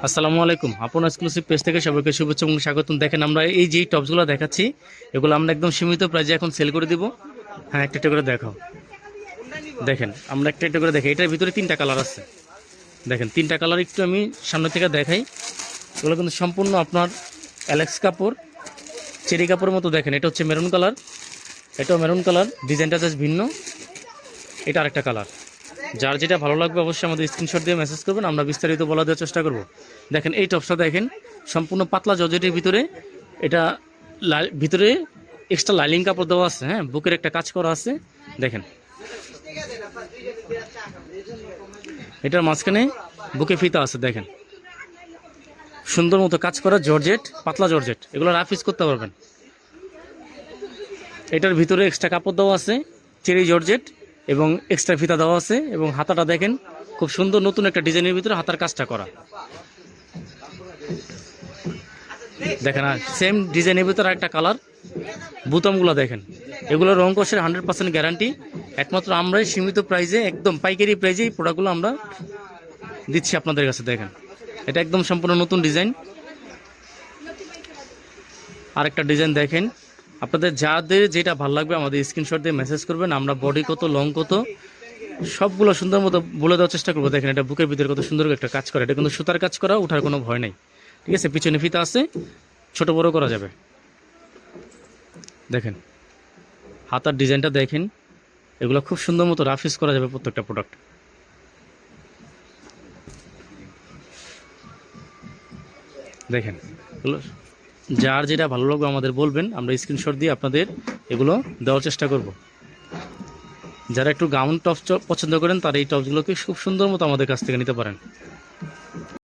আসসালামু আলাইকুম। আপন এক্সক্লুসিভ পেজ থেকে সবাইকে শুভেচ্ছা এবং স্বাগতম। দেখেন, আমরা এই যে টপসগুলো দেখাচ্ছি, এগুলো আমরা একদম সীমিত প্রাইজে এখন সেল করে দিব। হ্যাঁ, একটা একটা করে দেখাও। দেখেন, আমরা একটা একটা করে দেখাই। এটার ভিতরে তিনটা কালার আছে। দেখেন, তিনটা কালার একটু আমি সামনে থেকে দেখাই। এগুলো কিন্তু সম্পূর্ণ আপনার অ্যালেক্স কাপড়, চেরি কাপড়ের মতো। দেখেন, এটা হচ্ছে মেরুন কালার, এটাও মেরুন কালার, ডিজাইনটা জাস্ট ভিন্ন। এটা আরেকটা কালার। যার যেটা ভালো লাগবে অবশ্যই আমাদের স্ক্রিনশট দিয়ে মেসেজ করবেন, আমরা বিস্তারিত বলা দেওয়ার চেষ্টা করব। দেখেন, এই টপসটা দেখেন, সম্পূর্ণ পাতলা জর্জেটের ভিতরে। এটা ভিতরে এক্সট্রা লাইলিং কাপড় দেওয়া আছে। হ্যাঁ, বুকের একটা কাজ করা আছে। দেখেন, এটার মাঝখানে বুকে ফিতা আছে। দেখেন, সুন্দর মতো কাজ করা জর্জেট, পাতলা জর্জেট। এগুলো রাফ ইউজ করতে পারবেন। এটার ভিতরে এক্সট্রা কাপড় দেওয়া আছে, চেরি জর্জেট, এবং এক্সট্রা ফিতা দেওয়া আছে। এবং হাতাটা দেখেন, খুব সুন্দর নতুন একটা ডিজাইনের ভিতরে হাতার কাজটা করা। দেখেন, আর সেম ডিজাইনের ভিতরে একটা কালার। বুতামগুলো দেখেন, এগুলো রং কষের 100% গ্যারান্টি। একমাত্র আমরাই সীমিত প্রাইজে, একদম পাইকারি প্রাইজে এই প্রোডাক্টগুলো আমরা দিচ্ছি আপনাদের কাছে। দেখেন, এটা একদম সম্পূর্ণ নতুন ডিজাইন। আরেকটা ডিজাইন দেখেন। আপনাদের যাদের যেটা ভালো লাগবে আমাদের স্ক্রিনশট দিয়ে মেসেজ করবেন। আমরা বডি কত, লং কত, সবগুলো সুন্দর মতো বলে দেওয়ার চেষ্টা করবো। দেখেন, এটা বুকের ভিতরে কত সুন্দর একটা কাজ করা। এটা কিন্তু সুতার কাজ করা, ওঠার কোনো ভয় নেই। ঠিক আছে, পিছনে ফিতা আছে, ছোট বড় করা যাবে। দেখেন, হাতার ডিজাইনটা দেখেন। এগুলো খুব সুন্দর মতো রাফ ইউজ করা যাবে প্রত্যেকটা প্রোডাক্ট। দেখেন, এগুলো যার যেটা ভালো লাগবে আমাদের বলবেন, আমরা স্ক্রিনশট দিয়ে আপনাদের এগুলো দেওয়ার চেষ্টা করব। যারা একটু গাউন টপস পছন্দ করেন, তারা এই টপসগুলোকে খুব সুন্দর মতো আমাদের কাছ থেকে নিতে পারেন।